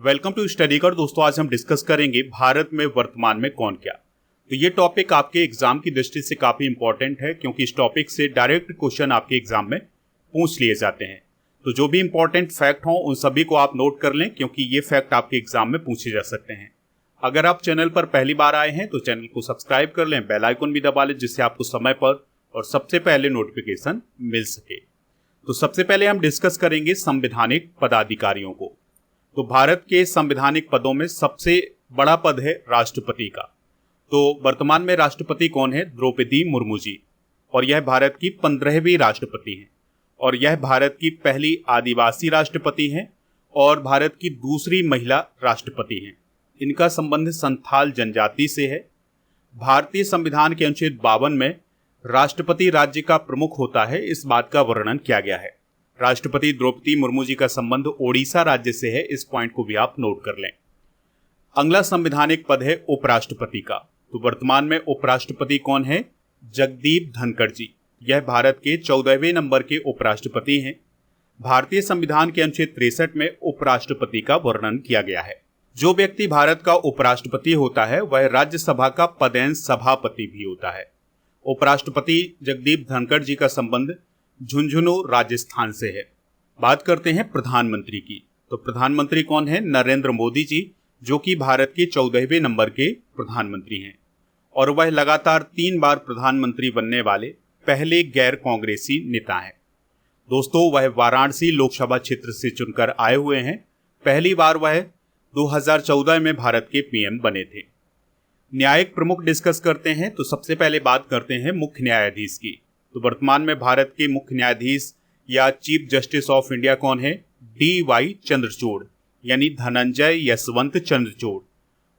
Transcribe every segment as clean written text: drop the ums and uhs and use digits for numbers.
Welcome to study कर दोस्तों। आज हम डिस्कस करेंगे भारत में वर्तमान में कौन क्या। तो ये टॉपिक आपके एग्जाम की दृष्टि से काफी इंपॉर्टेंट है, क्योंकि इस टॉपिक से डायरेक्ट क्वेश्चन आपके एग्जाम में पूछ लिए जाते हैं। तो जो भी इंपॉर्टेंट फैक्ट हो उन सभी को आप नोट कर लें, क्योंकि ये फैक्ट आपके एग्जाम में पूछे जा सकते हैं। अगर आप चैनल पर पहली बार आए हैं तो चैनल को सब्सक्राइब कर लें, बेल आइकन भी दबा लें, जिससे आपको समय पर और सबसे पहले नोटिफिकेशन मिल सके। तो सबसे पहले हम डिस्कस करेंगे संवैधानिक पदाधिकारियों को। तो भारत के संवैधानिक पदों में सबसे बड़ा पद है राष्ट्रपति का। तो वर्तमान में राष्ट्रपति कौन है? द्रौपदी मुर्मू जी, और यह भारत की 15वीं राष्ट्रपति हैं, और यह भारत की पहली आदिवासी राष्ट्रपति हैं और भारत की दूसरी महिला राष्ट्रपति हैं। इनका संबंध संथाल जनजाति से है। भारतीय संविधान के अनुच्छेद 52 में राष्ट्रपति राज्य का प्रमुख होता है, इस बात का वर्णन किया गया है। राष्ट्रपति द्रौपदी मुर्मू जी का संबंध ओडिशा राज्य से है, इस पॉइंट को भी आप नोट कर लें। अगला संवैधानिक पद है उपराष्ट्रपति का। तो वर्तमान में उपराष्ट्रपति कौन है? जगदीप धनखड़ जी। यह भारत के 14वें नंबर के उपराष्ट्रपति हैं। भारतीय संविधान के अनुच्छेद 63 में उपराष्ट्रपति का वर्णन किया गया है। जो व्यक्ति भारत का उपराष्ट्रपति होता है वह राज्यसभा का पदेन सभापति भी होता है। उपराष्ट्रपति जगदीप धनखड़ जी का संबंध झुंझुनू राजस्थान से है। बात करते हैं प्रधानमंत्री की। तो प्रधानमंत्री कौन है? नरेंद्र मोदी जी, जो कि भारत के 14वें नंबर के प्रधानमंत्री हैं, और वह लगातार 3 बार प्रधानमंत्री बनने वाले पहले गैर कांग्रेसी नेता हैं। दोस्तों, वह वाराणसी लोकसभा क्षेत्र से चुनकर आए हुए हैं। पहली बार वह 2014 में भारत के पीएम बने थे। न्यायिक प्रमुख डिस्कस करते हैं। तो सबसे पहले बात करते हैं मुख्य न्यायाधीश की। तो वर्तमान में भारत के मुख्य न्यायाधीश या चीफ जस्टिस ऑफ इंडिया कौन है? DY चंद्रचूड़, यानी धनंजय यशवंत चंद्रचूड़,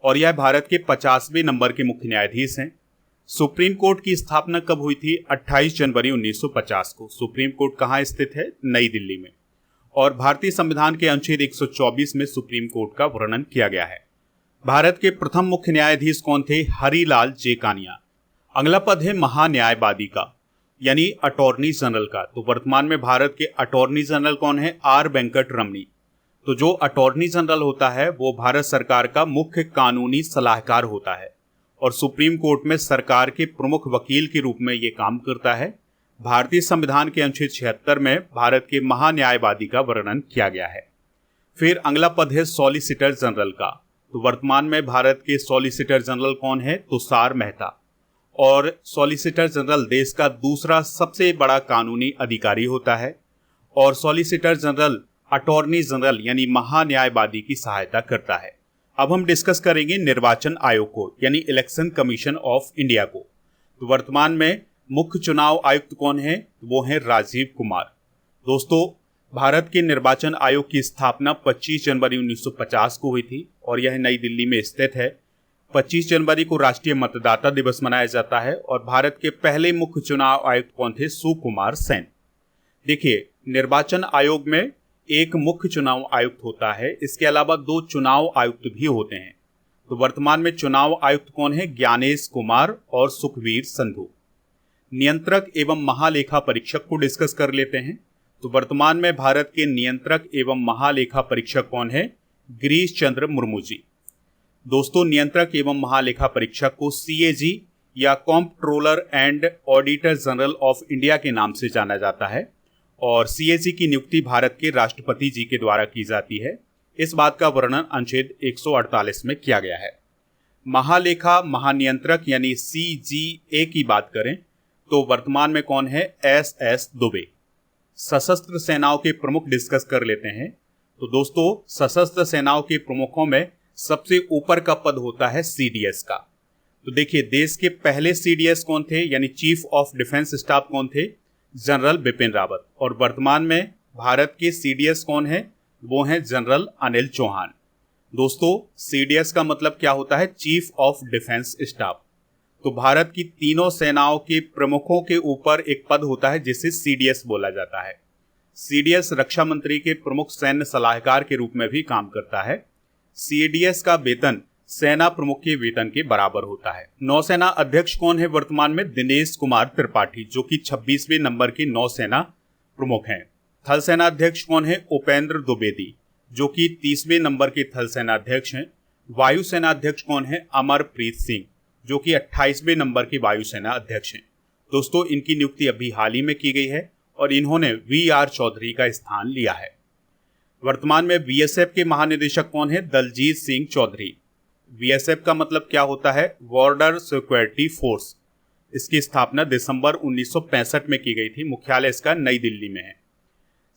और यह भारत के 50वें नंबर के मुख्य न्यायाधीश हैं। सुप्रीम कोर्ट की स्थापना कब हुई थी? 28 जनवरी 1950 को। सुप्रीम कोर्ट कहाँ स्थित है? नई दिल्ली में। और भारतीय संविधान के अनुच्छेद 124 में सुप्रीम कोर्ट का वर्णन किया गया है। भारत के प्रथम मुख्य न्यायाधीश कौन थे? हरिलाल जेकानिया। अगला पद है महान्यायवादी का, यानी अटॉर्नी जनरल का। तो वर्तमान में भारत के अटॉर्नी जनरल कौन है? R वेंकट रमणी। तो जो अटॉर्नी जनरल होता है वो भारत सरकार का मुख्य कानूनी सलाहकार होता है, और सुप्रीम कोर्ट में सरकार के प्रमुख वकील के रूप में ये काम करता है। भारतीय संविधान के अनुच्छेद 76 में भारत के महान्यायवादी का वर्णन किया गया है। फिर अगला पद है सॉलिसिटर जनरल का। तो वर्तमान में भारत के सॉलिसिटर जनरल कौन है? तुषार मेहता, और सॉलिसिटर जनरल देश का दूसरा सबसे बड़ा कानूनी अधिकारी होता है, और सॉलिसिटर जनरल अटॉर्नी जनरल यानी महान्यायवादी की सहायता करता है। अब हम डिस्कस करेंगे निर्वाचन आयोग को, यानी इलेक्शन कमीशन ऑफ इंडिया को। तो वर्तमान में मुख्य चुनाव आयुक्त कौन है? वो है राजीव कुमार। दोस्तों, भारत के निर्वाचन आयोग की स्थापना 25 जनवरी 1950 को हुई थी, और यह नई दिल्ली में स्थित है। 25 जनवरी को राष्ट्रीय मतदाता दिवस मनाया जाता है, और भारत के पहले मुख्य चुनाव आयुक्त कौन थे? सुकुमार सेन। देखिए, निर्वाचन आयोग में एक मुख्य चुनाव आयुक्त होता है, इसके अलावा 2 चुनाव आयुक्त भी होते हैं। तो वर्तमान में चुनाव आयुक्त कौन है? ज्ञानेश कुमार और सुखवीर संधू। नियंत्रक एवं महालेखा परीक्षक को डिस्कस कर लेते हैं। तो वर्तमान में भारत के नियंत्रक एवं महालेखा परीक्षक कौन है? गिरीश चंद्र मुर्मू जी। दोस्तों, नियंत्रक एवं महालेखा परीक्षक को CAG या comptroller and auditor general of India के नाम से जाना जाता है, और CAG की नियुक्ति भारत के राष्ट्रपति जी के द्वारा की जाती है। इस बात का वर्णन अनुच्छेद 148 में किया गया है। महालेखा महानियंत्रक यानी CGA की बात करें तो वर्तमान में कौन है? SS दुबे। सशस्त्र सेनाओं के प्रमुख डिस्कस कर लेते हैं। तो दोस्तों, सशस्त्र सेनाओं के प्रमुखों में सबसे ऊपर का पद होता है CDS का। तो देखिए, देश के पहले CDS कौन थे, यानी चीफ ऑफ डिफेंस स्टाफ कौन थे? जनरल बिपिन रावत। और वर्तमान में भारत के CDS कौन है? वो हैं जनरल अनिल चौहान। दोस्तों, CDS का मतलब क्या होता है? Chief of defence staff. तो भारत की तीनों सेनाओं के प्रमुखों के ऊपर एक पद होता है जिसे CDS बोला जाता है। CDS रक्षा मंत्री के प्रमुख सैन्य सलाहकार के रूप में भी काम करता है। CDS का वेतन सेना प्रमुख के वेतन के बराबर होता है। नौसेना अध्यक्ष कौन है वर्तमान में? दिनेश कुमार त्रिपाठी, जो कि 26वें नंबर के नौसेना प्रमुख हैं। थल सेना अध्यक्ष कौन है? उपेंद्र द्विवेदी, जो कि 30वें नंबर के थल सेनाध्यक्ष हैं। वायुसेना अध्यक्ष कौन है? अमरप्रीत सिंह, जो कि 28वें नंबर के वायुसेना अध्यक्ष हैं। दोस्तों, इनकी नियुक्ति अभी हाल ही में की गई है और इन्होंने वी.आर. चौधरी का स्थान लिया है। वर्तमान में बीएसएफ के महानिदेशक कौन है? दलजीत सिंह चौधरी। बीएसएफ का मतलब क्या होता है? Border security force. इसकी स्थापना दिसंबर 1965 में की गई थी। मुख्यालय इसका नई दिल्ली में है।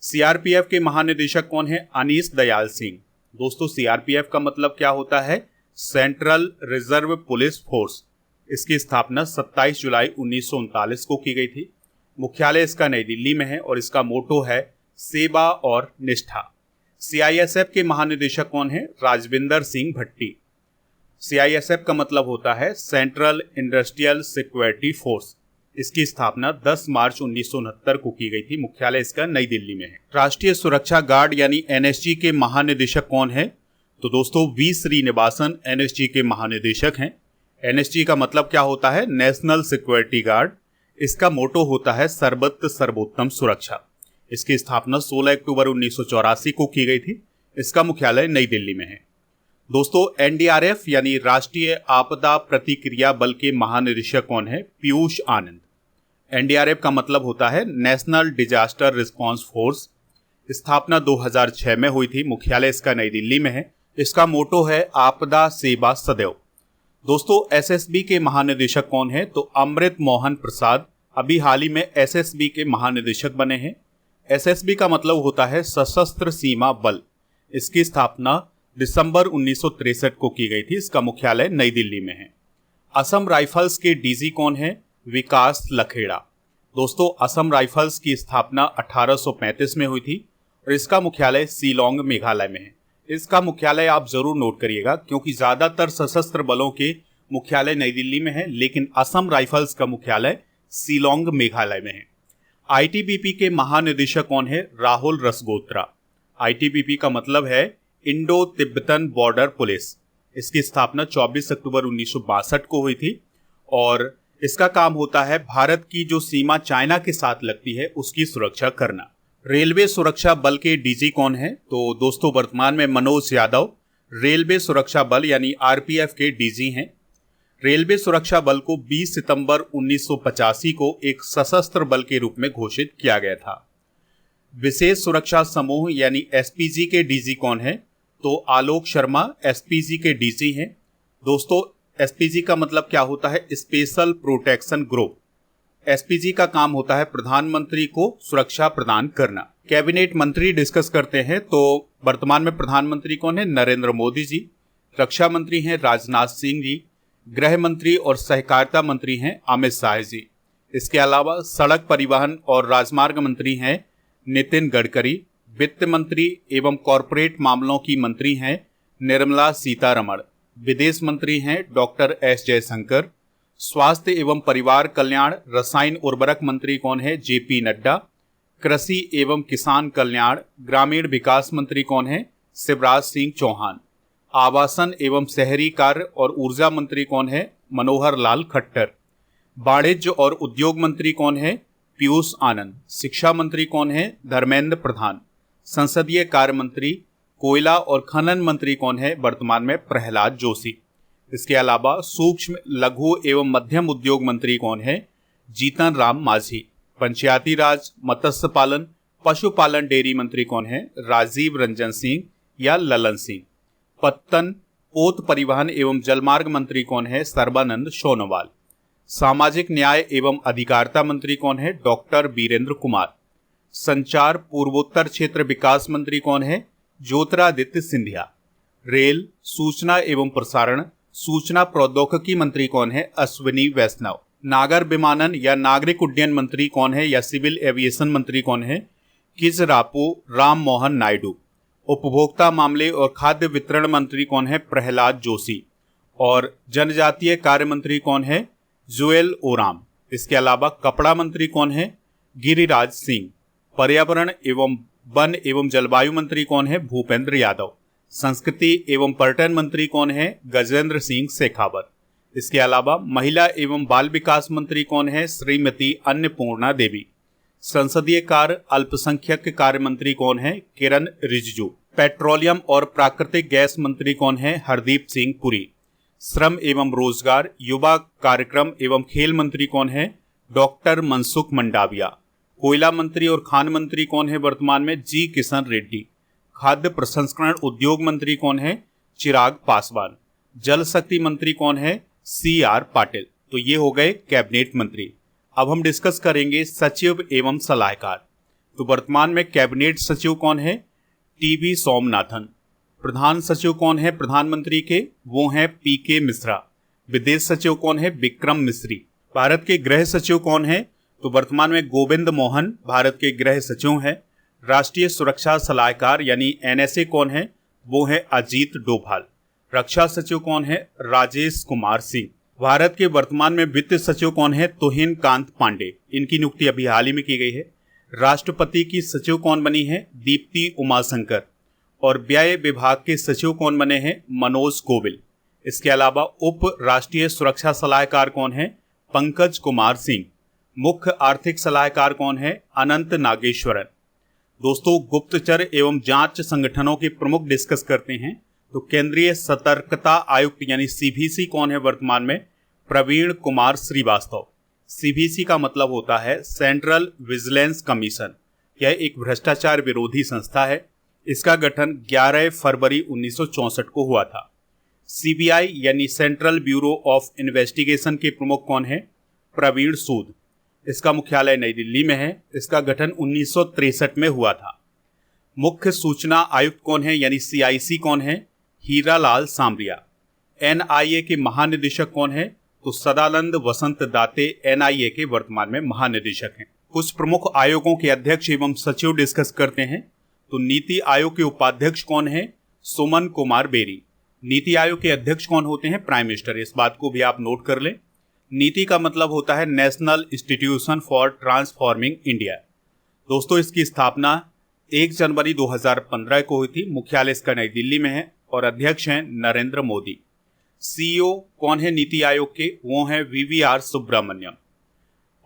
सीआरपीएफ के महानिदेशक कौन है? अनीस दयाल सिंह। दोस्तों, सीआरपीएफ का मतलब क्या होता है? Central reserve police force. इसकी स्थापना 27 जुलाई 1939 को की गई थी। मुख्यालय इसका नई दिल्ली में है और इसका मोटो है सेवा और निष्ठा। सीआईएसएफ के महानिदेशक कौन है? राजविंदर सिंह भट्टी। सीआईएसएफ का मतलब होता है सेंट्रल इंडस्ट्रियल सिक्योरिटी फोर्स। इसकी स्थापना 10 मार्च 1969 को की गई थी। मुख्यालय इसका नई दिल्ली में है। राष्ट्रीय सुरक्षा गार्ड यानी एनएसजी के महानिदेशक कौन है? तो दोस्तों, वी श्रीनिवासन एनएसजी के महानिदेशक हैं। एनएसजी का मतलब क्या होता है? National security guard. इसका मोटो होता है सर्वत्र सर्वोत्तम सुरक्षा। इसकी स्थापना 16 अक्टूबर 1984 को की गई थी। इसका मुख्यालय नई दिल्ली में है। दोस्तों, एनडीआरएफ यानी राष्ट्रीय आपदा प्रतिक्रिया बल के महानिदेशक कौन है? पीयूष आनंद। एनडीआरएफ का मतलब होता है नेशनल डिजास्टर रिस्पांस फोर्स। स्थापना 2006 में हुई थी। मुख्यालय इसका नई दिल्ली में है। इसका मोटो है आपदा सेवा सदैव। दोस्तों, एसएसबी के महानिदेशक कौन है? तो अमृत मोहन प्रसाद अभी हाल ही में एसएसबी के महानिदेशक बने हैं। एसएसबी का मतलब होता है सशस्त्र सीमा बल। इसकी स्थापना दिसंबर 1963 को की गई थी। इसका मुख्यालय नई दिल्ली में है। असम राइफल्स के डीजी कौन है? विकास लखेड़ा। दोस्तों, असम राइफल्स की स्थापना 1835 में हुई थी और इसका मुख्यालय शिलांग मेघालय में है। इसका मुख्यालय आप जरूर नोट करिएगा, क्योंकि ज्यादातर सशस्त्र बलों के मुख्यालय नई दिल्ली में है, लेकिन असम राइफल्स का मुख्यालय शिलांग मेघालय में है। आईटीबीपी के महानिदेशक कौन है? राहुल रसगोत्रा। आईटीबीपी का मतलब है इंडो तिब्बतन बॉर्डर पुलिस। इसकी स्थापना 24 अक्टूबर 1962 को हुई थी और इसका काम होता है भारत की जो सीमा चाइना के साथ लगती है उसकी सुरक्षा करना। रेलवे सुरक्षा बल के डीजी कौन है? तो दोस्तों, वर्तमान में मनोज यादव रेलवे सुरक्षा बल यानी आरपीएफ के डीजी हैं। रेलवे सुरक्षा बल को 20 सितंबर 1985 को एक सशस्त्र बल के रूप में घोषित किया गया था। विशेष सुरक्षा समूह यानी एसपीजी के डीजी कौन है? तो आलोक शर्मा एसपीजी के डीजी हैं। दोस्तों, एसपीजी का मतलब क्या होता है? Special protection group. एसपीजी का काम होता है प्रधानमंत्री को सुरक्षा प्रदान करना। कैबिनेट मंत्री डिस्कस करते हैं तो वर्तमान में प्रधानमंत्री कौन है? नरेंद्र मोदी जी। रक्षा मंत्री हैं राजनाथ सिंह जी। गृह मंत्री और सहकारिता मंत्री हैं अमित शाह जी। इसके अलावा सड़क परिवहन और राजमार्ग मंत्री हैं नितिन गडकरी। वित्त मंत्री एवं कॉरपोरेट मामलों की मंत्री हैं निर्मला सीतारमण। विदेश मंत्री हैं डॉक्टर एस जयशंकर। स्वास्थ्य एवं परिवार कल्याण रसायन उर्वरक मंत्री कौन है? जेपी नड्डा। कृषि एवं किसान कल्याण ग्रामीण विकास मंत्री कौन है? शिवराज सिंह चौहान। आवासन एवं शहरी कार्य और ऊर्जा मंत्री कौन है? मनोहर लाल खट्टर। वाणिज्य और उद्योग मंत्री कौन है? पीयूष आनंद। शिक्षा मंत्री कौन है? धर्मेंद्र प्रधान। संसदीय कार्य मंत्री कोयला और खनन मंत्री कौन है? वर्तमान में प्रहलाद जोशी। इसके अलावा सूक्ष्म लघु एवं मध्यम उद्योग मंत्री कौन है? जीतन राम मांझी। पंचायती राज मत्स्य पालन पशुपालन डेयरी मंत्री कौन है? राजीव रंजन सिंह या ललन सिंह। पत्तन पोत परिवहन एवं जलमार्ग मंत्री कौन है? सर्बानंद सोनोवाल। सामाजिक न्याय एवं अधिकारिता मंत्री कौन है? डॉक्टर वीरेंद्र कुमार। संचार पूर्वोत्तर क्षेत्र विकास मंत्री कौन है? ज्योतिरादित्य सिंधिया। रेल सूचना एवं प्रसारण सूचना प्रौद्योगिकी मंत्री कौन है? अश्विनी वैष्णव। नागर विमानन या नागरिक उड्डयन मंत्री कौन है या सिविल एविएशन मंत्री कौन है? किजरापू राम मोहन नायडू। उपभोक्ता मामले और खाद्य वितरण मंत्री कौन है? प्रहलाद जोशी। और जनजातीय कार्य मंत्री कौन है? जुएल ओराम। इसके अलावा कपड़ा मंत्री कौन है? गिरिराज सिंह। पर्यावरण एवं वन एवं जलवायु मंत्री कौन है? भूपेंद्र यादव। संस्कृति एवं पर्यटन मंत्री कौन है? गजेंद्र सिंह शेखावत। इसके अलावा महिला एवं बाल विकास मंत्री कौन है? श्रीमती अन्नपूर्णा देवी। संसदीय कार्य अल्पसंख्यक कार्य मंत्री कौन है? किरण रिजिजू। पेट्रोलियम और प्राकृतिक गैस मंत्री कौन है? हरदीप सिंह पुरी। श्रम एवं रोजगार, युवा कार्यक्रम एवं खेल मंत्री कौन है? डॉक्टर मनसुख मंडाविया। कोयला मंत्री और खान मंत्री कौन है वर्तमान में? जी किशन रेड्डी। खाद्य प्रसंस्करण उद्योग मंत्री कौन है? चिराग पासवान। जल शक्ति मंत्री कौन है? CR पाटिल। तो ये हो गए कैबिनेट मंत्री। अब हम डिस्कस करेंगे सचिव एवं सलाहकार। तो वर्तमान में कैबिनेट सचिव कौन है? TB सोमनाथन। प्रधान सचिव कौन है प्रधानमंत्री के? वो हैं PK मिश्रा। विदेश सचिव कौन है? विक्रम मिश्री। भारत के गृह सचिव कौन है? तो वर्तमान में गोविंद मोहन भारत के गृह सचिव हैं। राष्ट्रीय सुरक्षा सलाहकार यानी NSA कौन है? वो है अजीत डोभाल। रक्षा सचिव कौन है? राजेश कुमार सिंह। भारत के वर्तमान में वित्त सचिव कौन है? तुहिन कांत पांडे। इनकी नियुक्ति अभी हाल ही में की गई है। राष्ट्रपति की सचिव कौन बनी है? दीप्ति उमाशंकर। और व्यय विभाग के सचिव कौन बने हैं? मनोज गोविल। इसके अलावा उप राष्ट्रीय सुरक्षा सलाहकार कौन है? पंकज कुमार सिंह। मुख्य आर्थिक सलाहकार कौन है? अनंत नागेश्वरन। दोस्तों, गुप्तचर एवं जांच संगठनों के प्रमुख डिस्कस करते हैं। तो केंद्रीय सतर्कता आयुक्त यानी CVC कौन है वर्तमान में? प्रवीण कुमार श्रीवास्तव। CVC का मतलब होता है सेंट्रल विजिलेंस कमीशन। यह एक भ्रष्टाचार विरोधी संस्था है। इसका गठन 11 फरवरी 1964 को हुआ था। CBI यानी सेंट्रल ब्यूरो ऑफ इन्वेस्टिगेशन के प्रमुख कौन है? प्रवीण सूद। इसका मुख्यालय नई दिल्ली में है। इसका गठन 1963 में हुआ था। मुख्य सूचना आयुक्त कौन है यानी CIC कौन है? हीरालाल सामरिया। NIA के महानिदेशक कौन है? तो सदानंद वसंत दाते NIA के वर्तमान में महानिदेशक हैं। कुछ प्रमुख आयोगों के अध्यक्ष एवं सचिव डिस्कस करते हैं। तो नीति आयोग के उपाध्यक्ष कौन है? सुमन कुमार बेरी। नीति आयोग के अध्यक्ष कौन होते हैं? Prime minister. इस बात को भी आप नोट कर लें। नीति का मतलब होता है national institution for transforming India. दोस्तों, इसकी स्थापना 1 जनवरी 2015 को हुई थी। मुख्यालय इसका नई दिल्ली में है और अध्यक्ष हैं नरेंद्र मोदी। CEO कौन है नीति आयोग के? वो हैं VVR सुब्रमण्यम।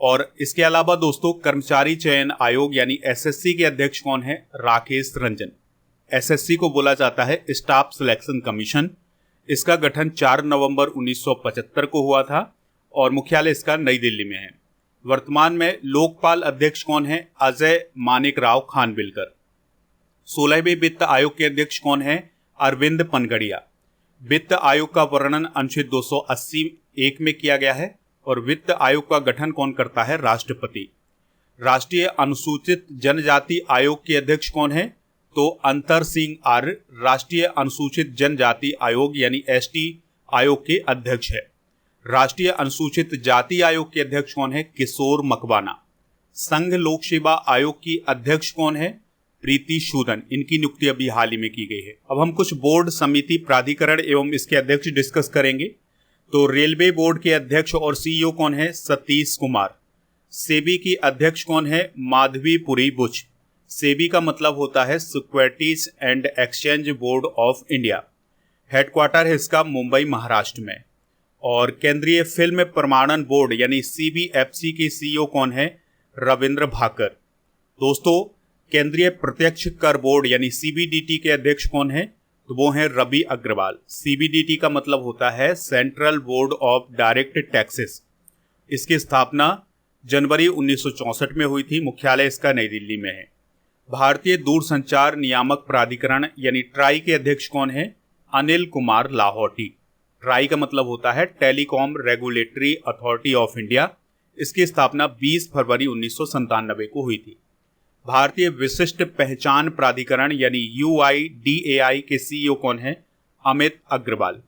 और इसके अलावा दोस्तों, कर्मचारी चयन आयोग यानी SSC के अध्यक्ष कौन है? राकेश रंजन। SSC को बोला जाता है स्टाफ सिलेक्शन कमीशन। इसका गठन 4 नवंबर 1975 को हुआ था और मुख्यालय इसका नई दिल्ली में है। वर्तमान में लोकपाल अध्यक्ष कौन है? अजय मानिक राव खानविलकर। 16वें वित्त आयोग के अध्यक्ष कौन है? अरविंद पनगड़िया। वित्त आयोग का वर्णन अनुच्छेद 280(1) में किया गया है और वित्त आयोग का गठन कौन करता है? राष्ट्रपति। राष्ट्रीय अनुसूचित जनजाति आयोग के अध्यक्ष कौन है? तो अंतर सिंह आर्य राष्ट्रीय अनुसूचित जनजाति आयोग यानी ST आयोग के अध्यक्ष है। राष्ट्रीय अनुसूचित जाति आयोग के अध्यक्ष कौन है? किशोर मकवाना। संघ लोक सेवा आयोग की अध्यक्ष कौन है? प्रीति सूदन। इनकी नियुक्ति अभी हाल ही में की गई है। अब हम कुछ बोर्ड, समिति, प्राधिकरण एवं इसके अध्यक्ष डिस्कस करेंगे। तो रेलवे बोर्ड के अध्यक्ष और CEO कौन है? सतीश कुमार। सेबी की अध्यक्ष कौन है? माधवीपुरी बुच। सेबी का मतलब होता है securities and exchange board of India. Headquarter है इसका मुंबई, महाराष्ट्र में। और केंद्रीय फिल्म प्रमाणन बोर्ड यानी CBFC के CEO कौन है? रविंद्र भाकर। दोस्तों, केंद्रीय प्रत्यक्ष कर बोर्ड यानी CBDT के अध्यक्ष कौन है? तो वो हैं रवि अग्रवाल। CBDT का मतलब होता है central board of direct taxes. इसकी स्थापना जनवरी 1964 में हुई थी। मुख्यालय इसका नई दिल्ली में है। भारतीय दूरसंचार नियामक प्राधिकरण यानी ट्राई के अध्यक्ष कौन है? अनिल कुमार लाहौटी। ट्राई का मतलब होता है telecom regulatory authority of India. इसकी स्थापना 20 फरवरी 1997 को हुई थी। भारतीय विशिष्ट पहचान प्राधिकरण यानी UIDAI के CEO कौन है? अमित अग्रवाल।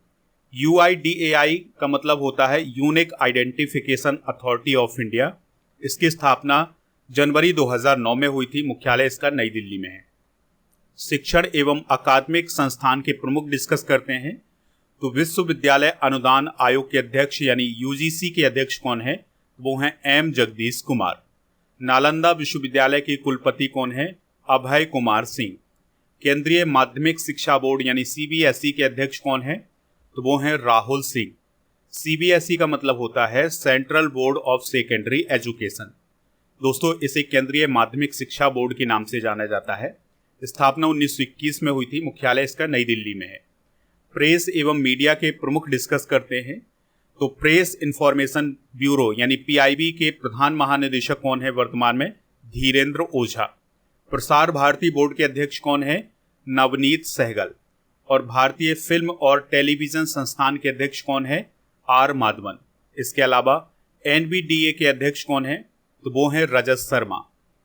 UIDAI का मतलब होता है unique identification authority of India. इसकी स्थापना जनवरी 2009 में हुई थी। मुख्यालय इसका नई दिल्ली में है। शिक्षण एवं अकादमिक संस्थान के प्रमुख डिस्कस करते हैं। तो विश्वविद्यालय अनुदान आयोग के अध्यक्ष यानी UGC के अध्यक्ष कौन है? वो हैं M जगदीश कुमार। नालंदा विश्वविद्यालय के कुलपति कौन है? अभय कुमार सिंह। केंद्रीय माध्यमिक शिक्षा बोर्ड यानी CBSE के अध्यक्ष कौन है? तो वो हैं राहुल सिंह। CBSE का मतलब होता है central board of secondary education. दोस्तों, इसे केंद्रीय माध्यमिक शिक्षा बोर्ड के नाम से जाना जाता है। स्थापना 1921 में हुई थी, मुख्यालय इसका नई दिल्ली में है। प्रेस एवं मीडिया के प्रमुख डिस्कस करते हैं तो प्रेस इंफॉर्मेशन ब्यूरो यानी पीआईबी के प्रधान महानिदेशक कौन है वर्तमान में? धीरेन्द्र ओझा। प्रसार भारती बोर्ड के अध्यक्ष कौन है? नवनीत सहगल। और भारतीय फिल्म और टेलीविजन संस्थान के अध्यक्ष कौन है? आर माधवन। इसके अलावा एनबीडीए के अध्यक्ष कौन है? तो वो है रजत शर्मा।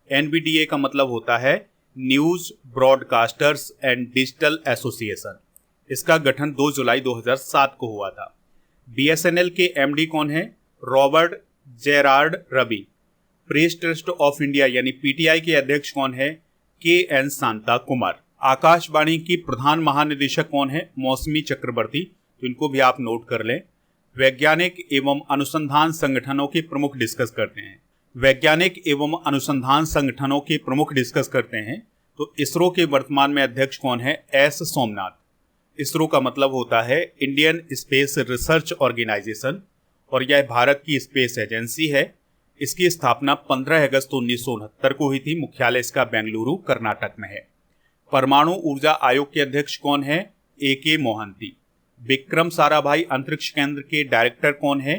एनबीडीए का मतलब होता है news broadcasters and digital association. इसका गठन 2 जुलाई 2007 को हुआ था। बीएसएनएल के एमडी कौन है? Robert Gerard Ravi. Press Trust of India यानी पीटीआई के अध्यक्ष कौन है? के एन शांता कुमार। आकाशवाणी की प्रधान महानिदेशक कौन है? मौसमी चक्रवर्ती। तो इनको भी आप नोट कर लें। वैज्ञानिक एवं अनुसंधान संगठनों के प्रमुख डिस्कस करते हैं। वैज्ञानिक एवं अनुसंधान संगठनों के प्रमुख डिस्कस करते हैं तो इसरो के वर्तमान में अध्यक्ष कौन है? एस सोमनाथ। इसरो का मतलब होता है इंडियन स्पेस रिसर्च ऑर्गेनाइजेशन और यह भारत की स्पेस एजेंसी है। इसकी स्थापना 15 अगस्त 1969 को हुई थी। मुख्यालय इसका बेंगलुरु कर्नाटक में है। परमाणु ऊर्जा आयोग के अध्यक्ष कौन है? ए.के. मोहंती। विक्रम साराभाई अंतरिक्ष केंद्र के डायरेक्टर कौन है?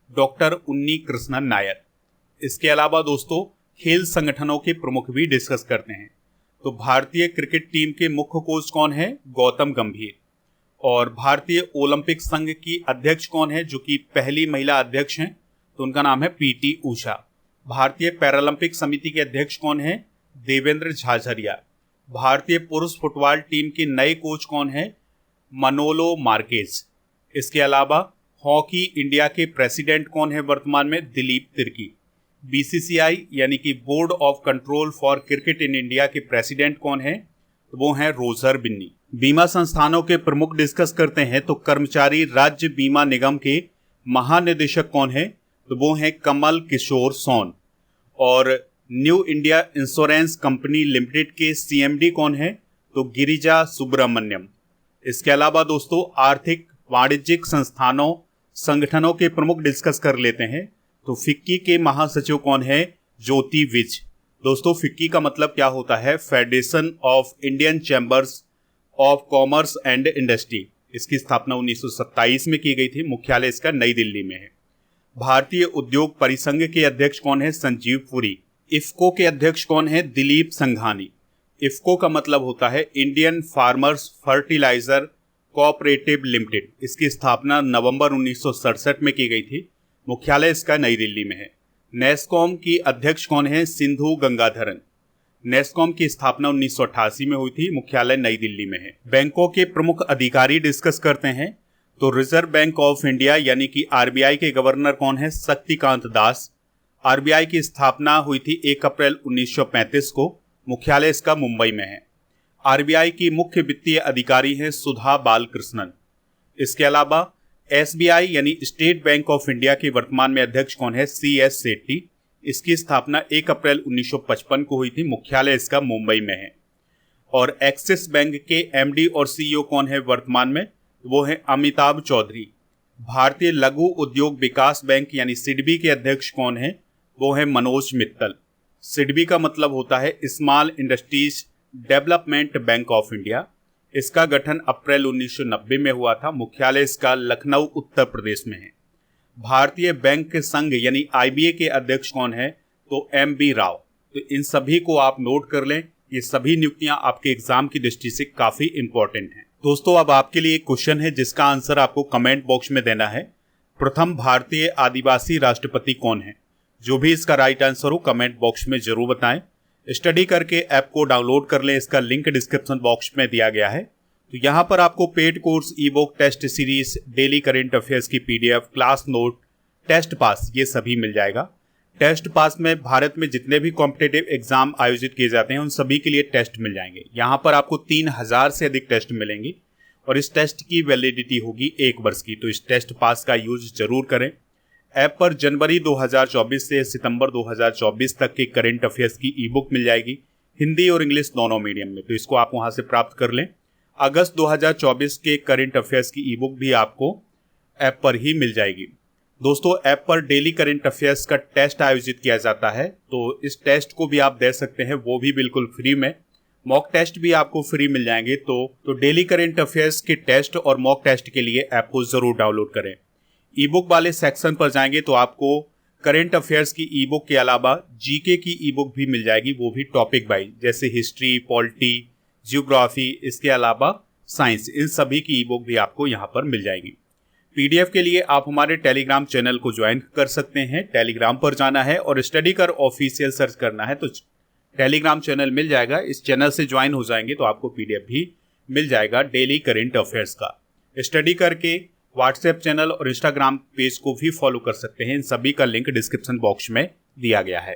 डॉक्टर उन्नी कृष्णन नायर। इसके अलावा दोस्तों खेल संगठनों के प्रमुख भी डिस्कस करते हैं तो भारतीय क्रिकेट टीम के मुख्य कोच कौन है? गौतम गंभीर। और भारतीय ओलंपिक संघ की अध्यक्ष कौन है जो कि पहली महिला अध्यक्ष हैं? तो उनका नाम है पीटी उषा। भारतीय पैरालंपिक समिति के अध्यक्ष कौन है? देवेंद्र झाझरिया। भारतीय पुरुष फुटबॉल टीम के नए कोच कौन है? मनोलो मार्केज। इसके अलावा हॉकी इंडिया के प्रेसिडेंट कौन है वर्तमान में? दिलीप तिर्की। बीसीसीआई यानी कि board of control for cricket in India के प्रेसिडेंट कौन है? तो वो हैं रोजर बिन्नी। बीमा संस्थानों के प्रमुख डिस्कस करते हैं तो कर्मचारी राज्य बीमा निगम के महानिदेशक कौन है? तो वो हैं कमल किशोर सोन। और new India insurance company limited के सीएमडी कौन है? तो गिरिजा सुब्रमण्यम। इसके अलावा दोस्तों आर्थिक वाणिज्यिक संगठनों के प्रमुख डिस्कस कर लेते हैं तो फिक्की के महासचिव कौन है? ज्योति विज। दोस्तों फिक्की का मतलब क्या होता है? Federation of Indian chambers of commerce and industry. इसकी स्थापना 1927 में की गई थी। मुख्यालय इसका नई दिल्ली में है। भारतीय उद्योग परिसंघ के अध्यक्ष कौन है? संजीव पुरी। इफ्को के अध्यक्ष कौन है? दिलीप संघानी। इफ्को का मतलब होता है Indian Farmers Fertiliser Cooperative Limited. इसकी स्थापना नवंबर 1967 में की गई थी। मुख्यालय इसका नई दिल्ली में है। नेस्कॉम की अध्यक्ष कौन है? सिंधु गंगाधरन। नेस्कॉम की स्थापना 1988 में हुई थी। मुख्यालय नई दिल्ली में है। बैंकों के प्रमुख अधिकारी डिस्कस करते हैं तो रिजर्व बैंक ऑफ इंडिया यानी कि आरबीआई के गवर्नर कौन है? शक्तिकांत दास। आरबीआई की स्थापना हुई थी 1 अप्रैल 1935 को। मुख्यालय इसका मुंबई में है। आरबीआई की मुख्य वित्तीय अधिकारी हैं सुधा बालकृष्णन। इसके अलावा एसबीआई यानी स्टेट बैंक ऑफ इंडिया के वर्तमान में अध्यक्ष कौन है? सीएस सेट्टी। इसकी स्थापना 1 अप्रैल 1955 को हुई थी। मुख्यालय इसका मुंबई में है। और एक्सिस बैंक के एमडी और सीईओ कौन है वर्तमान में? वो है अमिताभ चौधरी। भारतीय लघु उद्योग विकास बैंक यानी सिडबी के अध्यक्ष कौन है? वो है मनोज मित्तल। सिडबी का मतलब होता है small industries development bank of India. इसका गठन अप्रैल 1990 में हुआ था। मुख्यालय इसका लखनऊ उत्तर प्रदेश में है। भारतीय बैंक संघ यानी आईबीए के अध्यक्ष कौन है? तो एमबी राव। तो इन सभी को आप नोट कर लें। ये सभी नियुक्तियां आपके एग्जाम की दृष्टि से काफी इंपॉर्टेंट हैं। दोस्तों अब आपके लिए एक क्वेश्चन है जिसका आंसर आपको कमेंट बॉक्स में देना है। प्रथम भारतीय आदिवासी राष्ट्रपति कौन है? जो भी इसका राइट आंसर हो कमेंट बॉक्स में जरूर बताएं। स्टडी करके ऐप को डाउनलोड कर लें। इसका लिंक डिस्क्रिप्शन बॉक्स में दिया गया है। तो यहाँ पर आपको paid course, e book, test series, daily current affairs की पीडीएफ, क्लास नोट, टेस्ट पास ये सभी मिल जाएगा। टेस्ट पास में भारत में जितने भी कॉम्पिटिटिव एग्जाम आयोजित किए जाते हैं उन सभी के लिए टेस्ट मिल जाएंगे। यहाँ पर आपको 3000 से अधिक टेस्ट मिलेंगे और इस टेस्ट की वैलिडिटी होगी 1 वर्ष की। तो इस टेस्ट पास का यूज जरूर करें। ऐप पर जनवरी 2024 से सितंबर 2024 तक के करंट अफेयर्स की ई बुक मिल जाएगी, हिंदी और इंग्लिश दोनों मीडियम में। तो इसको आप वहां से प्राप्त कर लें। अगस्त 2024 के करंट अफेयर्स की ई बुक भी आपको ऐप पर ही मिल जाएगी। दोस्तों ऐप पर डेली करंट अफेयर्स का टेस्ट आयोजित किया जाता है। तो इस टेस्ट को भी आप दे सकते हैं, वो भी बिल्कुल फ्री में। मॉक टेस्ट भी आपको फ्री मिल जाएंगे। तो डेली करंट अफेयर्स के टेस्ट और मॉक टेस्ट के लिए ऐप को जरूर डाउनलोड करें। ई बुक वाले सेक्शन पर जाएंगे तो आपको करंट अफेयर्स की ई बुक के अलावा जीके की ई बुक भी मिल जाएगी, वो भी टॉपिक वाइज, जैसे हिस्ट्री, पॉलिटी, जियोग्राफी, इसके अलावा साइंस, इन सभी की ई बुक भी आपको यहाँ पर मिल जाएगी। पीडीएफ के लिए आप हमारे टेलीग्राम चैनल को ज्वाइन कर सकते हैं। टेलीग्राम पर जाना है और स्टडी कर ऑफिशियल सर्च करना है तो टेलीग्राम चैनल मिल जाएगा। इस चैनल से ज्वाइन हो जाएंगे तो आपको पीडीएफ भी मिल जाएगा डेली करंट अफेयर्स का। स्टडी करके व्हाट्सएप चैनल और इंस्टाग्राम पेज को भी फॉलो कर सकते हैं। इन सभी का लिंक डिस्क्रिप्शन बॉक्स में दिया गया है।